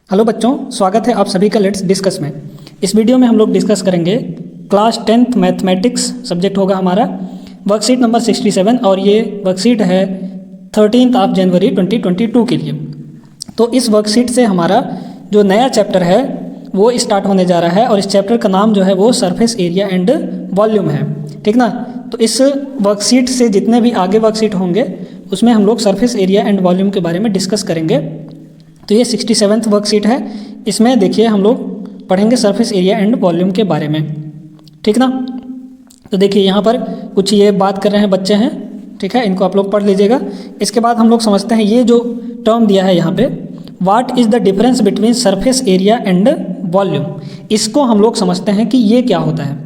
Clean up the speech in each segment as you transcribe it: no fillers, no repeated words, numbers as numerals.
Hello बच्चों, स्वागत है आप सभी का लेट्स डिस्कस में। इस वीडियो में हम लोग डिस्कस करेंगे क्लास 10th मैथमेटिक्स सब्जेक्ट होगा हमारा वर्कशीट नंबर 67 और ये वर्कशीट है 13 जनवरी 2022 के लिए। तो इस वर्कशीट से हमारा जो नया चैप्टर है वो स्टार्ट होने जा रहा है और इस चैप्टर का नाम जो है वो सरफेस एरिया एंड वॉल्यूम है, ठीक ना। तो इस वर्कशीट से जितने भी आगे वर्कशीट होंगे उसमें हम लोग सरफेस एरिया एंड वॉल्यूम के बारे में डिस्कस करेंगे। तो ये 67th वर्कशीट है, इसमें देखिए हम लोग पढ़ेंगे सरफेस एरिया एंड वॉल्यूम के बारे में, ठीक ना। तो देखिए यहाँ पर कुछ ये बात कर रहे हैं बच्चे हैं, ठीक है, इनको आप लोग पढ़ लीजिएगा। इसके बाद हम लोग समझते हैं ये जो टर्म दिया है यहाँ पे, what is the difference between surface area and volume. इसको हम लोग समझते हैं कि ये क्या होता है,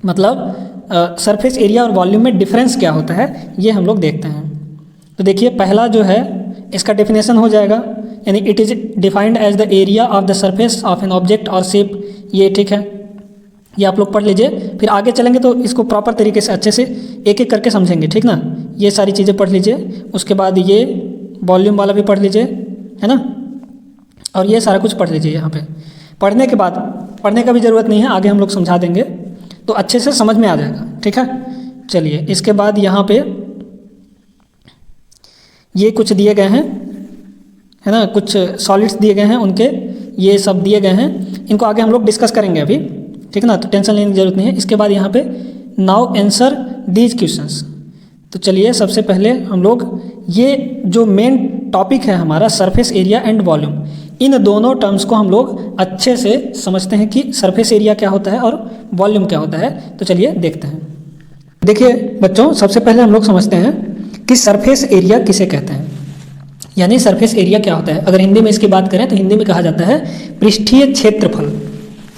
मतलब सरफेस एरिया और वॉल्यूम में डिफरेंस क्या होता है, ये हम लोग देखते हैं। तो देखिए पहला जो है इसका डेफिनेशन हो जाएगा, यानी it is defined as the area of the surface of an object और शेप, ये ठीक है, ये आप लोग पढ़ लीजिए। फिर आगे चलेंगे तो इसको प्रॉपर तरीके से अच्छे से एक एक करके समझेंगे, ठीक ना। ये सारी चीज़ें पढ़ लीजिए, उसके बाद ये वॉल्यूम वाला भी पढ़ लीजिए, है ना, और ये सारा कुछ पढ़ लीजिए। यहाँ पे पढ़ने के बाद पढ़ने का भी ज़रूरत नहीं है, आगे हम लोग समझा देंगे तो अच्छे से समझ में आ जाएगा, ठीक है। चलिए इसके बाद यहाँ पे ये कुछ दिए गए हैं, है ना, कुछ सॉलिड्स दिए गए हैं, उनके ये सब दिए गए हैं, इनको आगे हम लोग डिस्कस करेंगे अभी, ठीक ना, तो टेंशन लेने की जरूरत नहीं है। इसके बाद यहाँ पे नाउ आंसर दीज क्वेश्चंस। तो चलिए सबसे पहले हम लोग ये जो मेन टॉपिक है हमारा सरफेस एरिया एंड वॉल्यूम, इन दोनों टर्म्स को हम लोग अच्छे से समझते हैं कि सरफेस एरिया क्या होता है और वॉल्यूम क्या होता है। तो चलिए देखते हैं। देखिए बच्चों, सबसे पहले हम लोग समझते हैं कि सरफेस एरिया किसे कहते हैं, यानी सरफेस एरिया क्या होता है। अगर हिंदी में इसकी बात करें तो हिंदी में कहा जाता है पृष्ठीय क्षेत्रफल,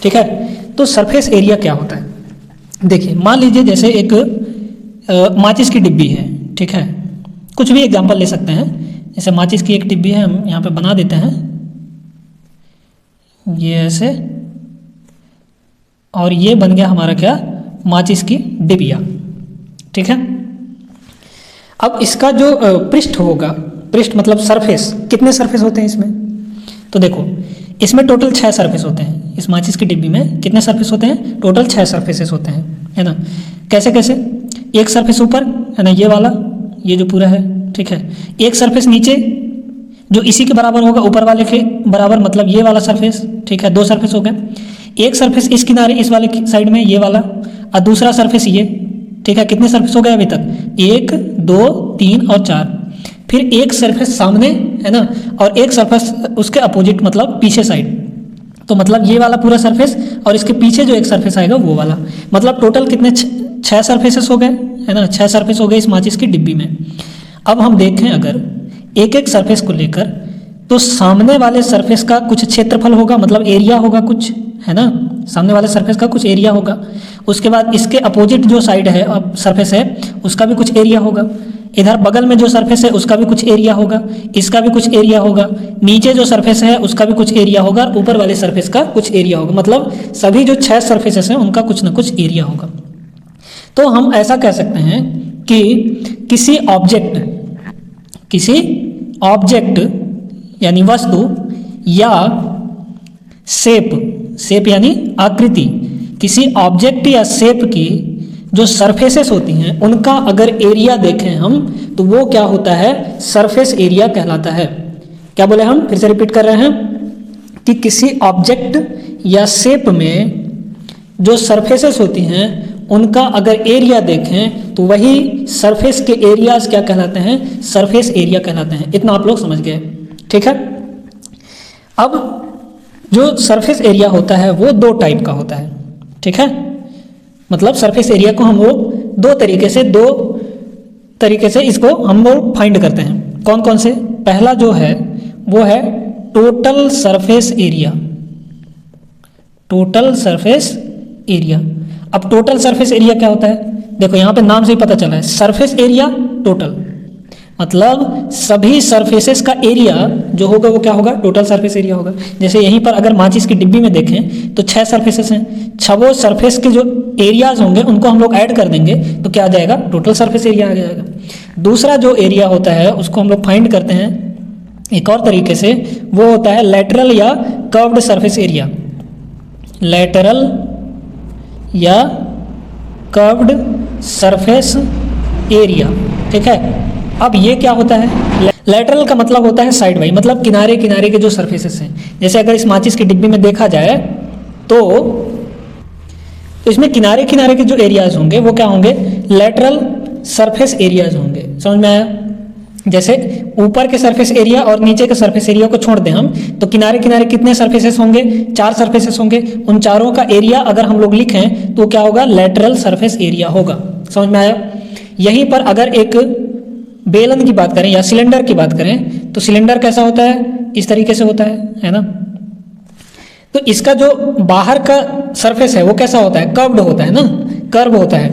ठीक है। तो सरफेस एरिया क्या होता है, देखिए मान लीजिए जैसे एक माचिस की डिब्बी है, ठीक है, कुछ भी एग्जांपल ले सकते हैं। जैसे माचिस की एक डिब्बी है, हम यहाँ पे बना देते हैं ये ऐसे, और ये बन गया हमारा क्या, माचिस की डिबिया, ठीक है। अब इसका जो पृष्ठ होगा, पृष्ठ मतलब सरफेस, कितने सरफेस होते हैं इसमें, तो देखो इसमें टोटल 6 सरफेस होते हैं। इस माचिस की डिब्बी में कितने सरफेस होते हैं, टोटल 6 सरफेसेस होते हैं, है ना। कैसे कैसे, एक सरफेस ऊपर, है ना, ये वाला, ये जो पूरा है, ठीक है। एक सरफेस नीचे जो इसी के बराबर होगा, ऊपर वाले के बराबर, मतलब ये वाला सरफेस, ठीक है, 2 सरफेस हो गए। एक सरफेस इस किनारे, इस वाले साइड में, ये वाला, और दूसरा सरफेस ये, ठीक है। कितने सरफेस हो गए अभी तक, 1 2 3 और 4। फिर एक सरफेस सामने, है ना, और एक सरफेस उसके अपोजिट, मतलब पीछे साइड। तो मतलब ये वाला पूरा सरफेस और इसके पीछे जो एक सरफेस आएगा वो वाला, मतलब टोटल कितने 6 सरफेसेस हो गए, है ना, 6 सरफेस हो गए इस माचिस की डिब्बी में। अब हम देखें अगर एक एक सरफेस को लेकर, तो सामने वाले सरफेस का कुछ क्षेत्रफल होगा, मतलब एरिया होगा कुछ, है ना, सामने वाले सरफेस का कुछ एरिया होगा। उसके बाद इसके अपोजिट जो साइड है, अब सरफेस है, उसका भी कुछ एरिया होगा। इधर बगल में जो सरफेस है उसका भी कुछ एरिया होगा, इसका भी कुछ एरिया होगा, नीचे जो सरफेस है उसका भी कुछ एरिया होगा, ऊपर वाले सरफेस का कुछ एरिया होगा। मतलब सभी जो 6 सरफेसेस हैं उनका कुछ ना कुछ एरिया होगा। तो हम ऐसा कह सकते हैं कि किसी ऑब्जेक्ट यानी वस्तु या शेप यानी आकृति, किसी ऑब्जेक्ट या शेप की जो सरफेसेस होती हैं उनका अगर एरिया देखें हम, तो वो क्या होता है, सरफेस एरिया कहलाता है। क्या बोले हम, फिर से रिपीट कर रहे हैं कि किसी ऑब्जेक्ट या शेप में जो सरफेसेस होती हैं उनका अगर एरिया देखें तो वही सरफेस के एरियाज क्या कहलाते हैं, सरफेस एरिया कहलाते हैं। इतना आप लोग समझ गए, ठीक है। अब जो सरफेस एरिया होता है वो 2 टाइप का होता है, ठीक है। मतलब सरफेस एरिया को हम लोग 2 तरीके से इसको हम लोग फाइंड करते हैं। कौन कौन से, पहला जो है वो है total surface area, total surface area. अब टोटल सरफेस एरिया क्या होता है, देखो यहाँ पे नाम से ही पता चला है, सरफेस एरिया टोटल, मतलब सभी सरफेसेस का एरिया जो होगा वो क्या होगा, टोटल सरफेस एरिया होगा। जैसे यहीं पर अगर माचिस की डिब्बी में देखें तो 6 सरफेसेस हैं, 6 सरफेस के जो एरियाज होंगे उनको हम लोग ऐड कर देंगे तो क्या आ जाएगा, टोटल सरफेस एरिया आ जाएगा। दूसरा जो एरिया होता है उसको हम लोग फाइंड करते हैं एक और तरीके से वो होता है लेटरल या कर्व्ड सरफेस एरिया, लेटरल या कर्व्ड सरफेस एरिया, ठीक है। अब ये क्या होता है, लेटरल का मतलब होता है साइड वाई, मतलब किनारे किनारे के जो सरफेसेस हैं। जैसे अगर इस माचिस की डिब्बी में देखा जाए तो इसमें किनारे किनारे के जो एरियाज होंगे वो क्या होंगे, लेटरल सरफेस एरियाज होंगे। समझ में आया? जैसे ऊपर के सरफेस एरिया और नीचे के सरफेस एरिया को छोड़ दें हम, तो किनारे किनारे कितने सरफेसेस होंगे, 4 सरफेसेस होंगे। उन चारों का एरिया अगर हम लोग लिखें तो क्या होगा, लेटरल सरफेस एरिया होगा। समझ में आया? यहीं पर अगर एक बेलन की बात करें या सिलेंडर की बात करें तो सिलेंडर कैसा होता है, इस तरीके से होता है ना। तो इसका जो बाहर का सरफेस है वो कैसा होता है, कर्व्ड होता है ना, कर्व होता है।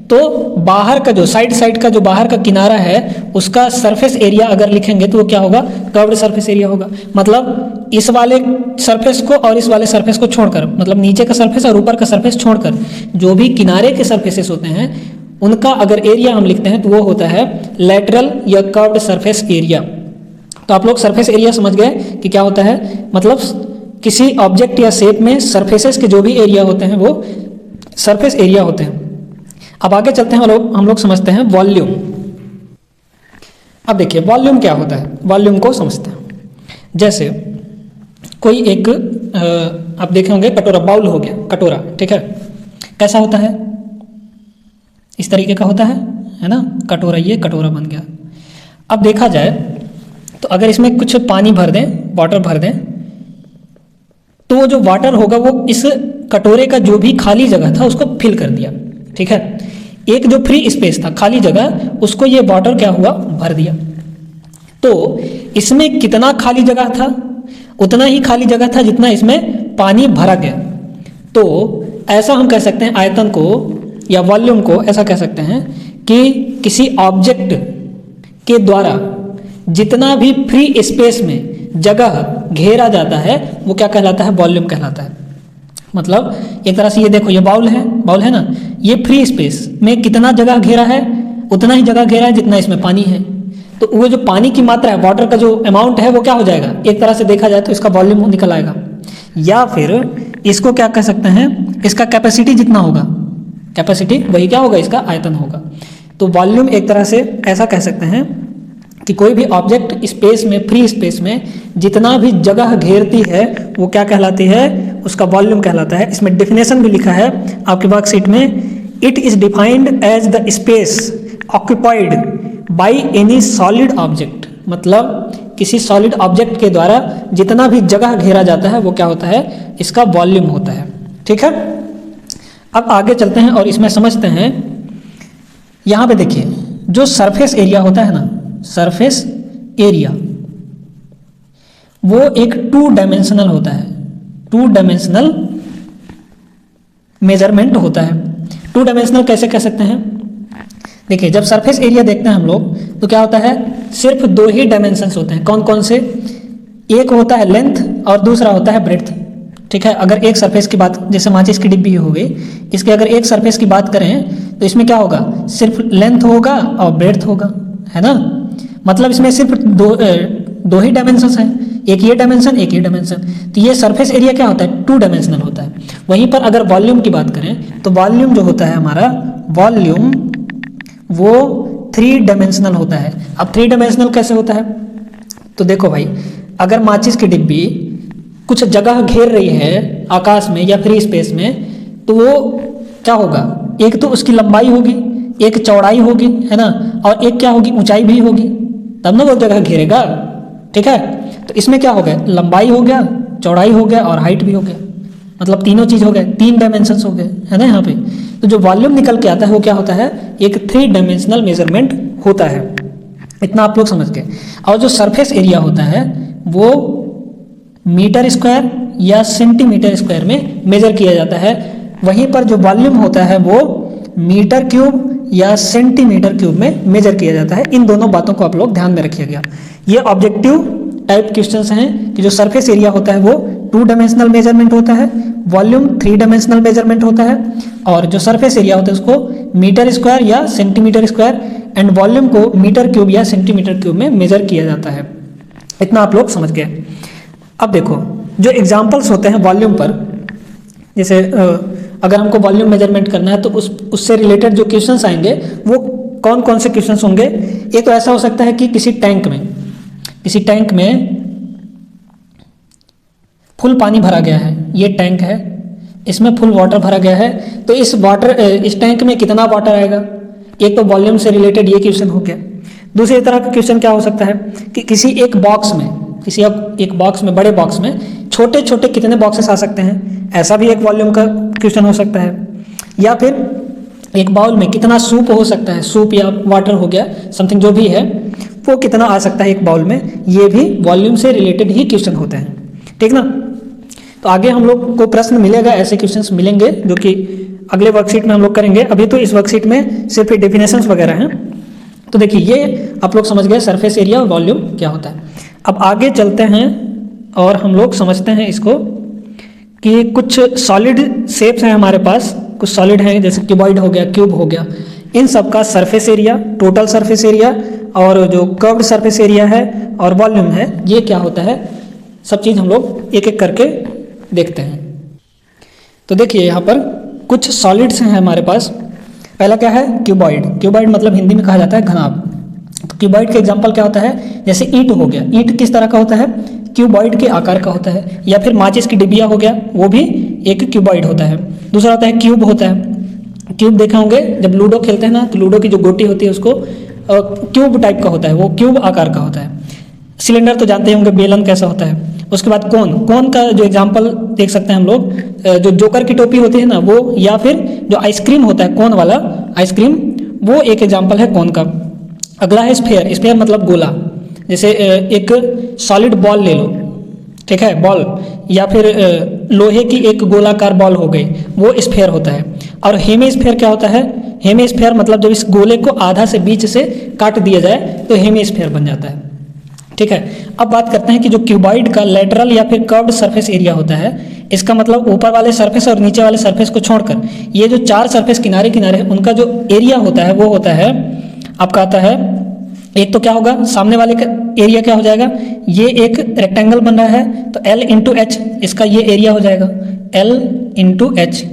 तो बाहर का जो साइड का जो बाहर का किनारा है उसका सरफेस एरिया अगर लिखेंगे तो वो क्या होगा, कर्व्ड सरफेस एरिया होगा। मतलब इस वाले सरफेस को और इस वाले सरफेस को छोड़कर, मतलब नीचे का सरफेस और ऊपर का सरफेस छोड़कर जो भी किनारे के सरफेसेस होते हैं उनका अगर एरिया हम लिखते हैं तो वो होता है लेटरल या कर्व्ड सरफेस एरिया। तो आप लोग सरफेस एरिया समझ गए कि क्या होता है, मतलब किसी ऑब्जेक्ट या शेप में सरफेसेस के जो भी एरिया होते हैं वो सरफेस एरिया होते हैं। अब आगे चलते हैं, हम लोग समझते हैं वॉल्यूम। अब देखिए वॉल्यूम क्या होता है, वॉल्यूम को समझते हैं। जैसे कोई एक आप देखे होंगे कटोरा, बाउल हो गया कटोरा, ठीक है, कैसा होता है, इस तरीके का होता है ना, कटोरा, ये कटोरा बन गया। अब देखा जाए तो अगर इसमें कुछ पानी भर दें, वाटर भर दें, तो वो जो वाटर होगा वो इस कटोरे का जो भी खाली जगह था उसको फिल कर दिया, ठीक है। एक जो फ्री स्पेस था, खाली जगह, उसको ये वाटर क्या हुआ, भर दिया। तो इसमें कितना खाली जगह था, उतना ही खाली जगह था जितना इसमें पानी भरा गया। तो ऐसा हम कह सकते हैं आयतन को या वॉल्यूम को ऐसा कह सकते हैं कि किसी ऑब्जेक्ट के द्वारा जितना भी फ्री स्पेस में जगह घेरा जाता है वो क्या कहलाता है, वॉल्यूम कहलाता है। मतलब एक तरह से ये देखो, ये बाउल है ना, ये फ्री स्पेस में कितना जगह घेरा है, उतना ही जगह घेरा है जितना इसमें पानी है। तो वो जो पानी की मात्रा है, वाटर का जो अमाउंट है वो क्या हो जाएगा, एक तरह से देखा जाए तो इसका वॉल्यूम निकल आएगा। या फिर इसको क्या कह सकते हैं, इसका कैपेसिटी जितना होगा, कैपेसिटी वही क्या होगा, इसका आयतन होगा। तो वॉल्यूम एक तरह से ऐसा कह सकते हैं कि कोई भी ऑब्जेक्ट स्पेस में, फ्री स्पेस में जितना भी जगह घेरती है वो क्या कहलाती है, उसका वॉल्यूम कहलाता है। इसमें डेफिनेशन भी लिखा है आपके वर्कशीट में, it is defined as the space occupied by any solid object. मतलब किसी सॉलिड ऑब्जेक्ट के द्वारा जितना भी जगह घेरा जाता है वो क्या होता है, इसका वॉल्यूम होता है, ठीक है। अब आगे चलते हैं और इसमें समझते हैं। यहाँ पे देखिए जो सरफेस एरिया होता है ना, सरफेस एरिया वो एक 2 डायमेंशनल होता है, 2 डायमेंशनल मेजरमेंट होता है। 2 डायमेंशनल कैसे कह सकते हैं, देखिए जब सरफेस एरिया देखते हैं हम लोग तो क्या होता है, सिर्फ 2 ही डायमेंशंस होते हैं। कौन कौन से, एक होता है लेंथ और दूसरा होता है ब्रेड्थ, ठीक है। अगर एक सरफेस की बात, जैसे माचिस की डिब्बी हो गई, इसके अगर एक सरफेस की बात करें तो इसमें क्या होगा, सिर्फ लेंथ होगा और ब्रेड्थ होगा, है ना। मतलब इसमें सिर्फ दो ही डायमेंशंस हैं, एक ये डायमेंशन, एक ये डायमेंशन। तो ये सरफेस एरिया क्या होता है, 2 डायमेंशनल होता है। वहीं पर अगर वॉल्यूम की बात करें तो वॉल्यूम जो होता है हमारा, वॉल्यूम वो 3 डायमेंशनल होता है। अब 3 डायमेंशनल कैसे होता है, तो देखो भाई, अगर माचिस की डिब्बी कुछ जगह घेर रही है आकाश में या फ्री स्पेस में, तो वो क्या होगा, एक तो उसकी लंबाई होगी, एक चौड़ाई होगी, है ना, और एक क्या होगी, ऊंचाई भी होगी, तब ना वो जगह घेरेगा, ठीक है। तो इसमें क्या हो गया, लंबाई हो गया, चौड़ाई हो गया और हाइट भी हो गया, मतलब तीनों चीज हो गए, 3 डायमेंशंस हो गए, है ना यहाँ पे। तो जो वॉल्यूम निकल के आता है वो क्या होता है, एक 3 डायमेंशनल मेजरमेंट होता है। इतना आप लोग समझ गए। और जो सरफेस एरिया होता है वो मीटर स्क्वायर या सेंटीमीटर स्क्वायर में मेजर किया जाता है। वहीं पर जो वॉल्यूम होता है वो मीटर क्यूब या सेंटीमीटर क्यूब में मेजर किया जाता है। इन दोनों बातों को आप लोग ध्यान में रखिएगा। ये ऑब्जेक्टिव टाइप क्वेश्चंस हैं कि जो सरफेस एरिया होता है वो 2 डायमेंशनल मेजरमेंट होता है, वॉल्यूम 3 डायमेंशनल मेजरमेंट होता है, और जो सरफेस एरिया होता है उसको मीटर स्क्वायर या सेंटीमीटर स्क्वायर एंड वॉल्यूम को मीटर क्यूब या सेंटीमीटर क्यूब में मेजर किया जाता है। इतना आप लोग समझ गए। अब देखो जो एग्जाम्पल्स होते हैं वॉल्यूम पर, जैसे अगर हमको वॉल्यूम मेजरमेंट करना है तो उससे रिलेटेड जो क्वेश्चंस आएंगे वो कौन कौन से क्वेश्चंस होंगे। एक तो ऐसा हो सकता है कि किसी टैंक में फुल पानी भरा गया है, ये टैंक है, इसमें फुल वाटर भरा गया है, तो इस टैंक में कितना वाटर आएगा। एक तो वॉल्यूम से रिलेटेड ये क्वेश्चन हो गया। दूसरी तरह का क्वेश्चन क्या हो सकता है कि किसी एक बॉक्स में बड़े बॉक्स में छोटे छोटे कितने बॉक्सेस आ सकते हैं, ऐसा भी एक वॉल्यूम का क्वेश्चन हो सकता है। या फिर एक बाउल में कितना सूप हो सकता है, सूप या वाटर हो गया समथिंग जो भी है, वो कितना आ सकता है एक बाउल में, ये भी वॉल्यूम से रिलेटेड ही क्वेश्चन होते हैं, ठीक ना। तो आगे हम लोग को प्रश्न मिलेगा, ऐसे क्वेश्चंस मिलेंगे जो कि अगले वर्कशीट में हम लोग करेंगे। अभी तो इस वर्कशीट में सिर्फ डेफिनेशंस वगैरह हैं। तो देखिए ये आप लोग समझ गए सरफेस एरिया और वॉल्यूम क्या होता है। अब आगे चलते हैं और हम लोग समझते हैं इसको कि कुछ सॉलिड शेप्स हैं हमारे पास, कुछ सॉलिड हैं जैसे क्यूबॉइड हो गया, क्यूब हो गया, इन सब का surface area, total surface area और जो कर्व्ड सरफेस एरिया है और वॉल्यूम है, ये क्या होता है, सब चीज़ हम लोग एक एक करके देखते हैं। तो देखिए यहाँ पर कुछ सॉलिड्स हैं हमारे पास। पहला क्या है, क्यूबॉइड मतलब हिंदी में कहा जाता है घनाभ। तो क्यूबॉइड का एग्जांपल क्या होता है, जैसे ईंट हो गया, ईंट किस तरह का होता है, क्यूबॉइड के आकार का होता है। या फिर माचिस की डिबिया हो गया, वो भी एक क्यूबॉइड होता है। दूसरा होता है क्यूब होता है। क्यूब देखे होंगे जब लूडो खेलते हैं ना, तो लूडो की जो गोटी होती है उसको क्यूब टाइप का होता है, वो क्यूब आकार का होता है। सिलेंडर तो जानते होंगे बेलन कैसा होता है। उसके बाद कोन का जो एग्जांपल देख सकते हैं हम लोग, जो जोकर की टोपी होती है ना वो, या फिर जो आइसक्रीम होता है कोन वाला आइसक्रीम, वो एक एग्जांपल है कोन का। अगला है स्फीयर मतलब गोला। जैसे एक सॉलिड बॉल ले लो, ठीक है, बॉल, या फिर लोहे की एक गोलाकार बॉल हो गई, वो स्फीयर होता है। और हेमिस्फीयर क्या होता है, हेमिस्फीयर मतलब जब इस गोले को आधा से बीच से काट दिया जाए तो हेमिस्फीयर बन जाता है, ठीक है। अब बात करते हैं कि जो क्यूबॉइड का लेटरल या फिर कर्व्ड सरफेस एरिया होता है, इसका मतलब ऊपर वाले सरफेस और नीचे वाले सरफेस को छोड़कर ये जो चार सरफेस किनारे किनारे है उनका जो एरिया होता है वो होता है, आपका आता है, एक तो क्या होगा, सामने वाले का एरिया क्या हो जाएगा, ये एक रेक्टेंगल बन रहा है तो L इंटू एच इसका ये एरिया हो जाएगा, L इंटू एच।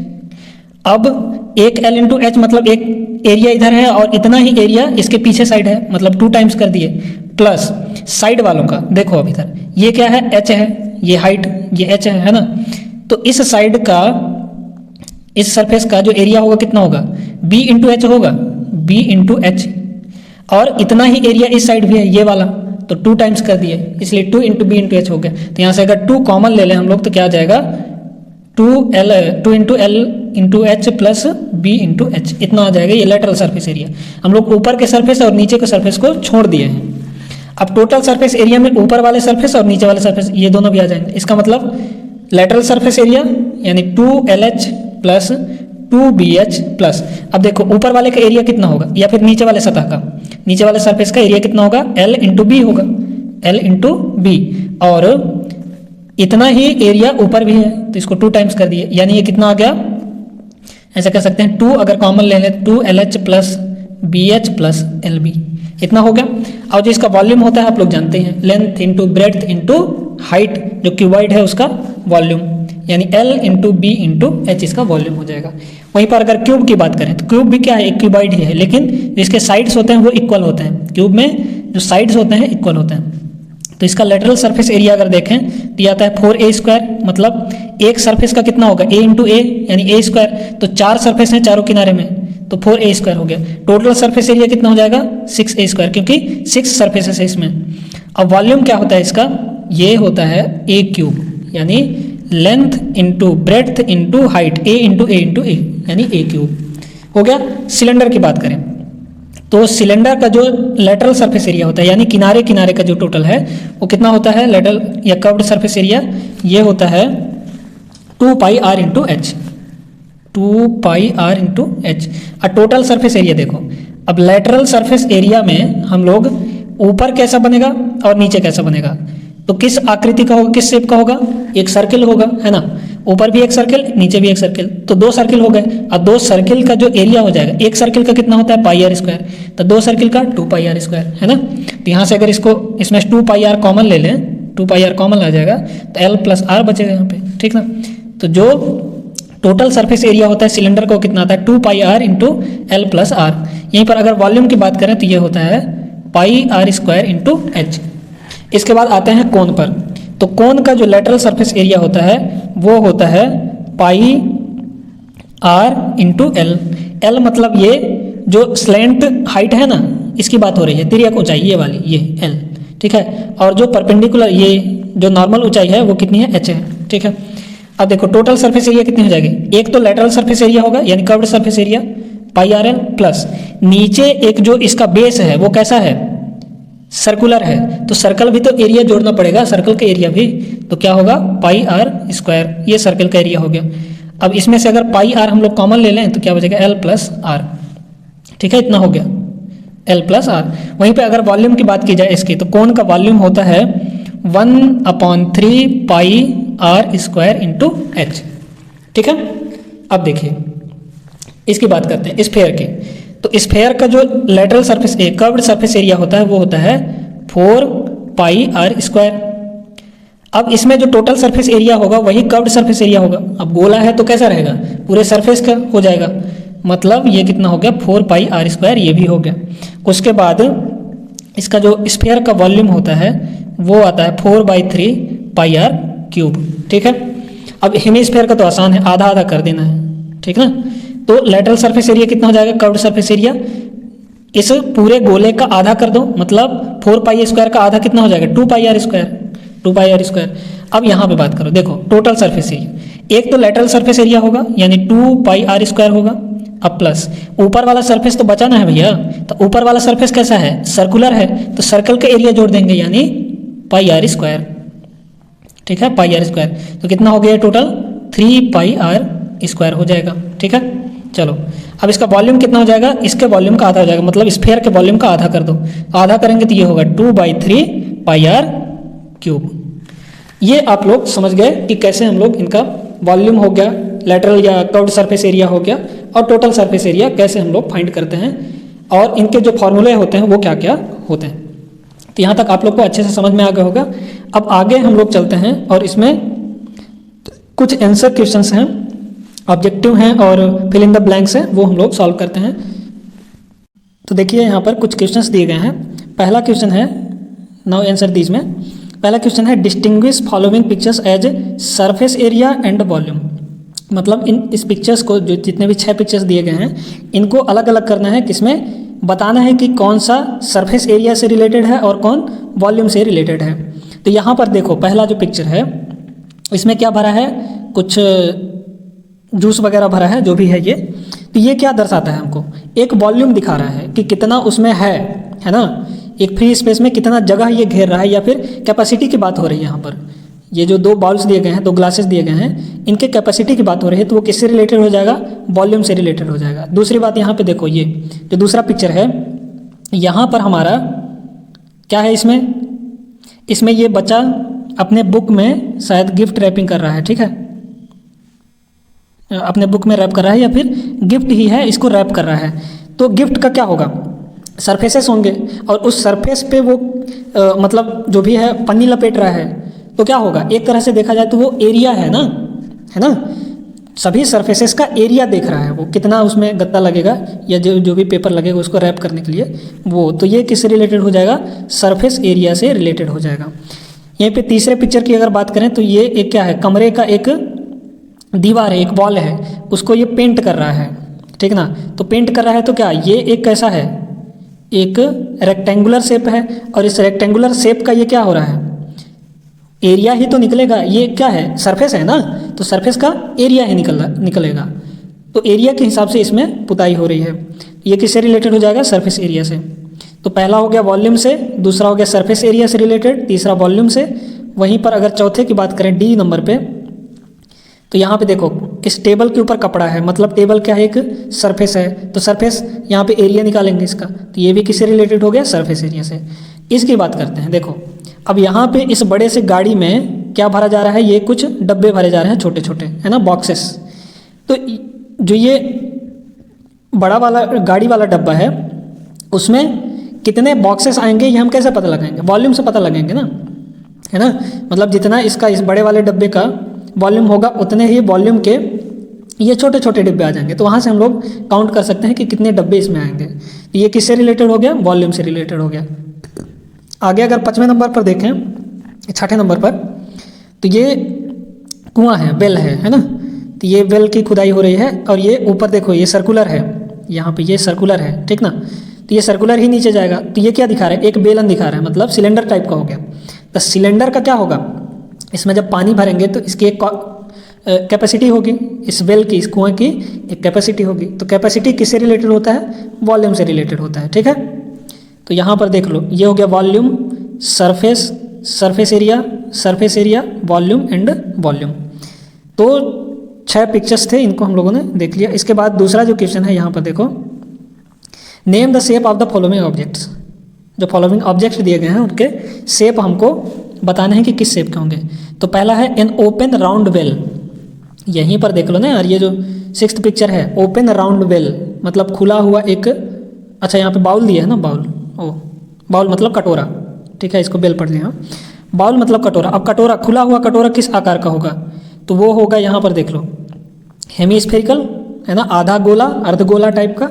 अब एक L इंटू एच मतलब एक एरिया इधर है और इतना ही एरिया इसके पीछे साइड है, मतलब 2 टाइम्स कर दिए, प्लस साइड वालों का देखो अब इधर ये क्या है, H है, ये हाइट, ये H है ना। तो इस साइड का, इस सरफेस का जो एरिया होगा कितना होगा, B इंटू एच होगा, B इंटू एच। और इतना ही एरिया इस साइड भी है, ये वाला, तो 2 टाइम्स कर दिए, इसलिए 2 इंटू बी इंटू एच हो गया। तो यहाँ से अगर 2 कॉमन ले लें हम लोग तो क्या आ जाएगा, 2 into L into H plus B into H, इतना आ जाएगा। ये लेटरल सरफेस एरिया। हम लोग ऊपर के सरफेस और नीचे के सरफेस को छोड़ दिए हैं। अब टोटल सरफेस एरिया में ऊपर वाले सरफेस और नीचे वाले सरफेस ये दोनों भी आ जाएंगे। इसका मतलब लेटरल सरफेस एरिया यानी 2LH प्लस 2BH प्लस, अब देखो ऊपर वाले का एरिया कितना होगा, या फिर नीचे वाले सतह का, नीचे वाले सरफेस का एरिया कितना होगा, L इंटू बी होगा, L इंटू बी। और इतना ही एरिया ऊपर भी है तो इसको 2 टाइम्स कर दिए, यानी ये कितना आ गया, ऐसा कह सकते हैं 2 अगर कॉमन ले लें 2LH plus BH plus LB, इतना हो गया। और जो इसका वॉल्यूम होता है आप लोग जानते हैं, length into breadth into height, जो क्यूबॉइड है उसका वॉल्यूम, यानी L into B into H इसका वॉल्यूम हो जाएगा। वहीं पर अगर क्यूब की बात करें तो क्यूब भी क्या है, एक क्यूबॉइड ही है, लेकिन जिसके साइड्स होते हैं वो इक्वल होते हैं। क्यूब में जो साइड्स होते हैं इक्वल होते हैं। तो इसका लेटरल सरफेस एरिया अगर देखें तो आता है 4A², मतलब एक सरफेस का कितना होगा, A इंटू ए यानी A², तो 4 सरफेस हैं चारों किनारे में तो 4A² हो गया। टोटल सरफेस एरिया कितना हो जाएगा, 6A², क्योंकि 6 सरफेसेस है इसमें। अब वॉल्यूम क्या होता है इसका, ये होता है A³ यानी length into breadth into height, A into A into A यानी A³ हो गया। सिलेंडर की बात करें तो सिलेंडर का जो लेटरल सरफेस एरिया होता है यानी किनारे किनारे का जो टोटल है वो कितना होता है, लेटरल या कर्व्ड सरफेस एरिया, ये होता है 2πr into H, 2πr into H. और टोटल सरफेस एरिया देखो, अब लेटरल सरफेस एरिया में हम लोग ऊपर कैसा बनेगा और नीचे कैसा बनेगा, तो किस आकृति का होगा, किस शेप का होगा, एक सर्किल होगा, है ना। ऊपर भी एक सर्किल, नीचे भी एक सर्किल, तो 2 सर्किल हो गए। अब 2 सर्किल का जो एरिया हो जाएगा, एक सर्किल का कितना होता है पाई आर स्क्वायर, तो 2 सर्किल का 2 पाई आर स्क्वायर, है ना। तो यहाँ से अगर इसको इसमें 2 पाई आर कॉमन ले लें, 2 पाई आर कॉमन आ जाएगा, तो एल प्लस आर बचेगा यहाँ पे, ठीक ना। तो जो टोटल सरफेस एरिया होता है सिलेंडर को कितना आता है 2 pi r into l plus r. यहीं पर अगर वॉल्यूम की बात करें तो ये होता है पाई आर स्क्वायर इंटू एच। इसके बाद आते हैं कोन पर, तो कोन का जो लेटरल सरफेस एरिया होता है वो होता है पाई आर इंटू एल। एल मतलब ये जो स्लैंट हाइट है ना, इसकी बात हो रही है, तिर्यक ऊंचाई ये वाली, ये एल, ठीक है। और जो परपेंडिकुलर ये जो नॉर्मल ऊंचाई है वो कितनी है, एच है, ठीक है। अब देखो टोटल सरफेस एरिया कितनी हो जाएगी, एक तो लेटरल सरफेस एरिया होगा यानी curved surface area pi R L, plus नीचे एक जो इसका बेस है वो कैसा है, सर्कुलर है, तो सर्कल भी तो एरिया जोड़ना पड़ेगा, सर्कल का एरिया भी, तो क्या होगा पाई आर स्क्वायर, ये सर्कल का एरिया हो गया। अब इसमें से अगर पाई आर हम लोग कॉमन ले लें तो क्या बचेगा एल प्लस आर, ठीक है, इतना हो गया एल प्लस आर। वहीं पे अगर वॉल्यूम की बात की जाए इसकी, तो कोन का वॉल्यूम होता है 1/3 पाई आर स्क्वायर इंटू एच, ठीक है। अब देखिए इसकी बात करते हैं स्फेयर की, तो स्फेयर का जो lateral surface curved surface area होता है वो होता है 4 पाई आर स्क्वायर। अब इसमें जो टोटल सरफेस एरिया होगा वही कर्व्ड सरफेस एरिया होगा। अब गोला है तो कैसा रहेगा, पूरे सरफेस का हो जाएगा, मतलब ये कितना हो गया 4 पाई आर स्क्वायर, ये भी हो गया। उसके बाद इसका जो स्फेयर का वॉल्यूम होता है वो आता है 4/3 पाई आर क्यूब, ठीक है। अब हेमिस्फेयर का तो आसान है, आधा आधा कर देना है, ठीक ना। तो लेटरल सरफेस एरिया कितना हो जाएगा, कर्व्ड सरफेस एरिया इस पूरे गोले का आधा कर दो, मतलब 4 पाई स्क्वायर का आधा कितना हो जाएगा 2 pi r square, 2 pi r square. अब यहाँ पे बात करो, देखो टोटल सरफेस एरिया, एक तो लेटरल सरफेस एरिया होगा यानी 2 पाई आर स्क्वायर होगा, अब प्लस ऊपर वाला सरफेस तो बचाना है भैया, तो ऊपर वाला सरफेस कैसा है, सर्कुलर है, तो सर्कल का एरिया जोड़ देंगे यानी पाई आर स्क्वायर, ठीक है, पाई आर स्क्वायर। तो कितना हो गया टोटल 3 पाई आर स्क्वायर हो जाएगा, ठीक है। चलो अब इसका वॉल्यूम कितना हो जाएगा, इसके वॉल्यूम का आधा हो जाएगा, मतलब स्फेयर के वॉल्यूम का आधा कर दो, आधा करेंगे तो ये होगा 2/3 पाई आर क्यूब। ये आप लोग समझ गए कि कैसे हम लोग इनका वॉल्यूम हो गया, लेटरल या कर्व्ड सरफेस एरिया हो गया, और टोटल सरफेस एरिया कैसे हम लोग फाइंड करते हैं, और इनके जो फॉर्मूले होते हैं वो क्या क्या होते हैं। तो यहाँ तक आप लोग को अच्छे से समझ में आ गया होगा। अब आगे हम लोग चलते हैं और इसमें कुछ आंसर क्वेश्चंस हैं, ऑब्जेक्टिव हैं और फिल इन द ब्लैंक्स हैं, वो हम लोग सॉल्व करते हैं। तो देखिए यहाँ पर कुछ क्वेश्चंस दिए गए हैं। पहला क्वेश्चन है, नाउ आंसर दीज में। पहला क्वेश्चन है distinguish following pictures as surface area and volume, मतलब इस पिक्चर्स को, जो जितने भी 6 पिक्चर्स दिए गए हैं, इनको अलग अलग करना है, किसमें बताना है कि कौन सा सरफेस एरिया से रिलेटेड है और कौन वॉल्यूम से रिलेटेड है। तो यहाँ पर देखो पहला जो पिक्चर है इसमें क्या भरा है, कुछ जूस वगैरह भरा है, जो भी है ये। तो ये क्या दर्शाता है हमको, एक वॉल्यूम दिखा रहा है कि कितना उसमें है ना, एक फ्री स्पेस में कितना जगह ये घेर रहा है, या फिर कैपेसिटी की बात हो रही है यहाँ पर। ये जो 2 बाउल्स दिए गए हैं, 2 ग्लासेस दिए गए हैं, इनके कैपेसिटी की बात हो रही है, तो वो किससे रिलेटेड हो जाएगा, वॉल्यूम से रिलेटेड हो जाएगा। दूसरी बात यहाँ पे देखो, ये जो दूसरा पिक्चर है यहाँ पर हमारा क्या है, इसमें ये बच्चा अपने बुक में शायद गिफ्ट रैपिंग कर रहा है, ठीक है, अपने बुक में रैप कर रहा है, या फिर गिफ्ट ही है इसको रैप कर रहा है। तो गिफ्ट का क्या होगा, सरफेसेस होंगे, और उस सरफेस पे वो मतलब जो भी है पन्नी लपेट रहा है, तो क्या होगा, एक तरह से देखा जाए तो वो एरिया है ना, सभी सरफेसेस का एरिया देख रहा है वो, कितना उसमें गत्ता लगेगा या जो भी पेपर लगेगा उसको रैप करने के लिए वो, तो ये किससे रिलेटेड हो जाएगा, सरफेस एरिया से रिलेटेड हो जाएगा। यहीं पे तीसरे पिक्चर की अगर बात करें तो ये एक क्या है, कमरे का एक दीवार है, एक वॉल है, उसको ये पेंट कर रहा है, ठीक ना। तो पेंट कर रहा है तो क्या, ये एक कैसा है, एक रेक्टेंगुलर शेप है, और इस रेक्टेंगुलर शेप का ये क्या हो रहा है, एरिया ही तो निकलेगा। ये क्या है, सरफेस है ना, तो सरफेस का एरिया ही निकलेगा, तो एरिया के हिसाब से इसमें पुताई हो रही है। ये किससे रिलेटेड हो जाएगा, सरफेस एरिया से। तो पहला हो गया वॉल्यूम से, दूसरा हो गया सरफेस एरिया से रिलेटेड, तीसरा वॉल्यूम से। वहीं पर अगर चौथे की बात करें डी नंबर पे, तो यहाँ पे देखो इस टेबल के ऊपर कपड़ा है, मतलब टेबल क्या है, एक सरफेस है, तो सरफेस यहाँ पे एरिया निकालेंगे इसका, तो ये भी किससे रिलेटेड हो गया, सरफेस एरिया से। इसकी बात करते हैं, देखो अब यहाँ पे इस बड़े से गाड़ी में क्या भरा जा रहा है, ये कुछ डब्बे भरे जा रहे हैं छोटे छोटे, है ना, बॉक्सेस। तो जो ये बड़ा वाला गाड़ी वाला डब्बा है उसमें कितने बॉक्सेस आएंगे ये हम कैसे पता लगाएंगे, वॉल्यूम से पता लगाएंगे ना, है ना। मतलब जितना इसका इस बड़े वाले डब्बे का वॉल्यूम होगा उतने ही वॉल्यूम के ये छोटे छोटे डिब्बे आ जाएंगे। तो वहाँ से हम लोग काउंट कर सकते हैं कि कितने डब्बे इसमें आएंगे। तो ये किससे रिलेटेड हो गया, वॉल्यूम से रिलेटेड हो गया। आगे अगर 5वें नंबर पर देखें, 6ठे नंबर पर, तो ये कुआं है, वेल है ना। तो ये वेल की खुदाई हो रही है और ये ऊपर देखो ये सर्कुलर है, यहाँ पे ये सर्कुलर है, ठीक ना। तो ये सर्कुलर ही नीचे जाएगा। तो ये क्या दिखा रहा है, एक बेलन दिखा रहा है, मतलब सिलेंडर टाइप का हो गया। तो सिलेंडर का क्या होगा, इसमें जब पानी भरेंगे तो इसकी एक कैपेसिटी होगी, इस वेल की, इस कुएं की एक कैपेसिटी होगी। तो कैपेसिटी किससे रिलेटेड होता है, वॉल्यूम से रिलेटेड होता है, ठीक है। तो यहाँ पर देख लो, ये हो गया volume, surface area, volume and volume. तो 6 पिक्चर्स थे, इनको हम लोगों ने देख लिया। इसके बाद दूसरा जो क्वेश्चन है यहाँ पर देखो, name the shape of the following objects. जो फॉलोइंग ऑब्जेक्ट्स दिए गए हैं उनके शेप हमको बताने हैं कि किस शेप के होंगे। तो पहला है एन ओपन राउंड वेल, यहीं पर देख लो ना यार, ये जो 6th पिक्चर है, ओपन राउंड वेल मतलब खुला हुआ एक, अच्छा यहाँ पे बाउल दिया है ना, बाउल मतलब कटोरा, ठीक है, इसको बेल पढ़ लिया। बाउल मतलब कटोरा। अब कटोरा, खुला हुआ कटोरा किस आकार का होगा, तो वो होगा यहाँ पर देख लो हेमीस्फेरिकल, है ना, आधा गोला अर्धगोला टाइप का।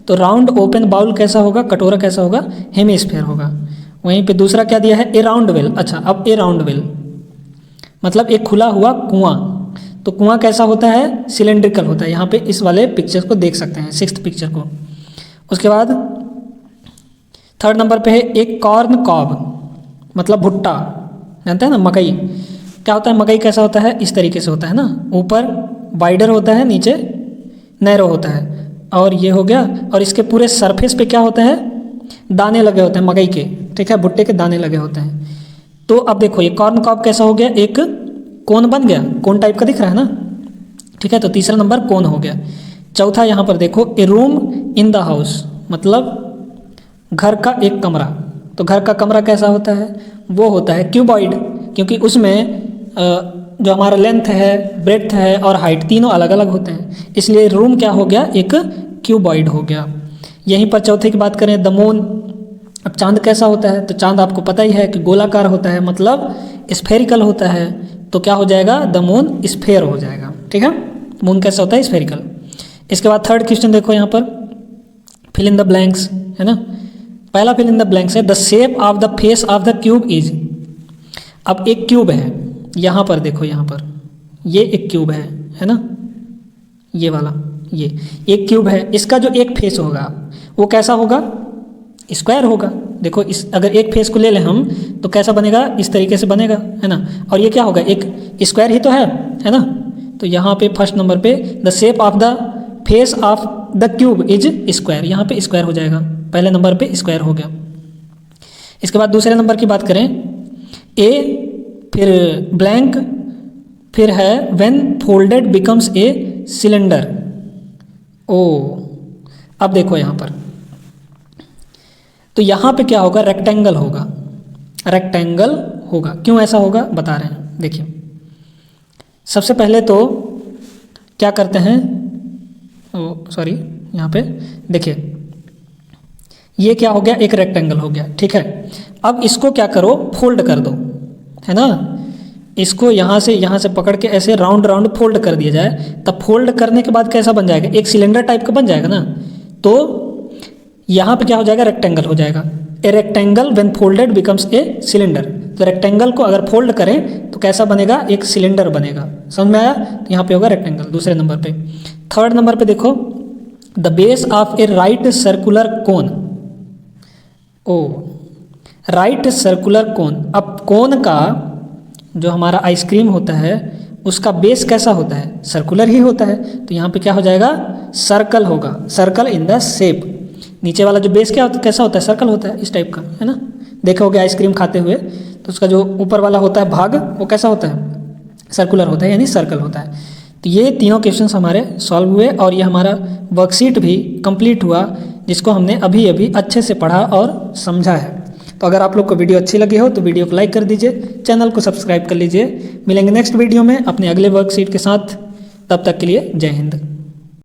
तो राउंड ओपन बाउल कैसा होगा, कटोरा कैसा होगा, हेमीस्फेयर होगा। वहीं पे दूसरा क्या दिया है, ए राउंड वेल। अच्छा, अब ए राउंड वेल मतलब एक खुला हुआ कुआं। तो कुआं कैसा होता है, सिलेंड्रिकल होता है। यहाँ पे इस वाले पिक्चर को देख सकते हैं, 6th पिक्चर को। उसके बाद 3rd नंबर पे है एक कॉर्न कॉब, मतलब भुट्टा, जानते हैं ना, मकई। क्या होता है, मकई कैसा होता है, इस तरीके से होता है ना, ऊपर वाइडर होता है, नीचे नैरो होता है। और ये हो गया, और इसके पूरे सरफेस पे क्या होता है, दाने लगे होते हैं मकई के, ठीक है, भुट्टे के दाने लगे होते हैं। तो अब देखो ये कॉर्न कॉब कैसा हो गया, एक कोन बन गया, कोन टाइप का दिख रहा है ना, ठीक है। तो तीसरा नंबर कोन हो गया। चौथा यहाँ पर देखो, ए रूम इन द हाउस मतलब घर का एक कमरा। तो घर का कमरा कैसा होता है, वो होता है क्यूबॉइड, क्योंकि उसमें जो हमारा लेंथ है, ब्रेड्थ है और हाइट तीनों अलग अलग होते हैं, इसलिए रूम क्या हो गया, एक क्यूबॉइड हो गया। यहीं पर चौथे की बात करें, द मून। अब चांद कैसा होता है, तो चांद आपको पता ही है कि गोलाकार होता है, मतलब स्फेरिकल होता है। तो क्या हो जाएगा, द मून स्फेयर हो जाएगा, ठीक है। मून कैसा होता है, स्फेरिकल। इसके बाद 3rd क्वेश्चन देखो यहाँ पर, फिल इन द ब्लैंक्स, है ना। पहला फिल इन द ब्लैंक्स है, the shape of the face of the cube is. अब एक क्यूब है, यहाँ पर देखो, यहाँ पर ये एक क्यूब है ना, ये वाला, ये एक क्यूब है। इसका जो एक फेस होगा वो कैसा होगा, स्क्वायर होगा। देखो इस, अगर एक फेस को ले लें हम तो कैसा बनेगा, इस तरीके से बनेगा, है ना। और ये क्या होगा, एक स्क्वायर ही तो है ना। तो यहाँ पे 1st नंबर पे the shape of the face of the cube is square, यहाँ पे स्क्वायर हो जाएगा, पहले नंबर पे स्क्वायर हो गया। इसके बाद दूसरे नंबर की बात करें, ए फिर ब्लैंक, फिर है when folded becomes a cylinder. ओ अब देखो यहाँ पर, तो यहाँ पे क्या होगा, रेक्टेंगल होगा, रेक्टेंगल होगा। क्यों ऐसा होगा बता रहे हैं, देखिए। सबसे पहले तो क्या करते हैं, सॉरी यहाँ पे देखिए, ये क्या हो गया, एक रेक्टेंगल हो गया, ठीक है। अब इसको क्या करो, फोल्ड कर दो, है ना। इसको यहाँ से पकड़ के ऐसे राउंड राउंड फोल्ड कर दिया जाए, तब फोल्ड करने के बाद कैसा बन जाएगा, एक सिलेंडर टाइप का बन जाएगा ना। तो यहाँ पे क्या हो जाएगा, रेक्टेंगल हो जाएगा। A rectangle when folded becomes a cylinder. तो रेक्टेंगल को अगर फोल्ड करें तो कैसा बनेगा, एक सिलेंडर बनेगा। समझ में आया, तो यहाँ पे होगा रेक्टेंगल दूसरे नंबर पे। 3rd नंबर पे देखो, the base of a right circular cone. Oh right circular cone. अब कोन का जो हमारा आइसक्रीम होता है उसका बेस कैसा होता है, सर्कुलर ही होता है। तो यहाँ पे क्या हो जाएगा, सर्कल होगा, सर्कल इन द शेप। नीचे वाला जो बेस क्या होता है, कैसा होता है, सर्कल होता है, इस टाइप का, है ना। देखोगे आइसक्रीम खाते हुए तो उसका जो ऊपर वाला होता है भाग, वो कैसा होता है, सर्कुलर होता है, यानी सर्कल होता है। तो ये तीनों क्वेश्चंस हमारे सॉल्व हुए और ये हमारा वर्कशीट भी कंप्लीट हुआ, जिसको हमने अभी अभी अच्छे से पढ़ा और समझा है। तो अगर आप लोग को वीडियो अच्छी लगी हो तो वीडियो को लाइक कर दीजिए, चैनल को सब्सक्राइब कर लीजिए। मिलेंगे नेक्स्ट वीडियो में अपने अगले वर्कशीट के साथ, तब तक के लिए जय हिंद।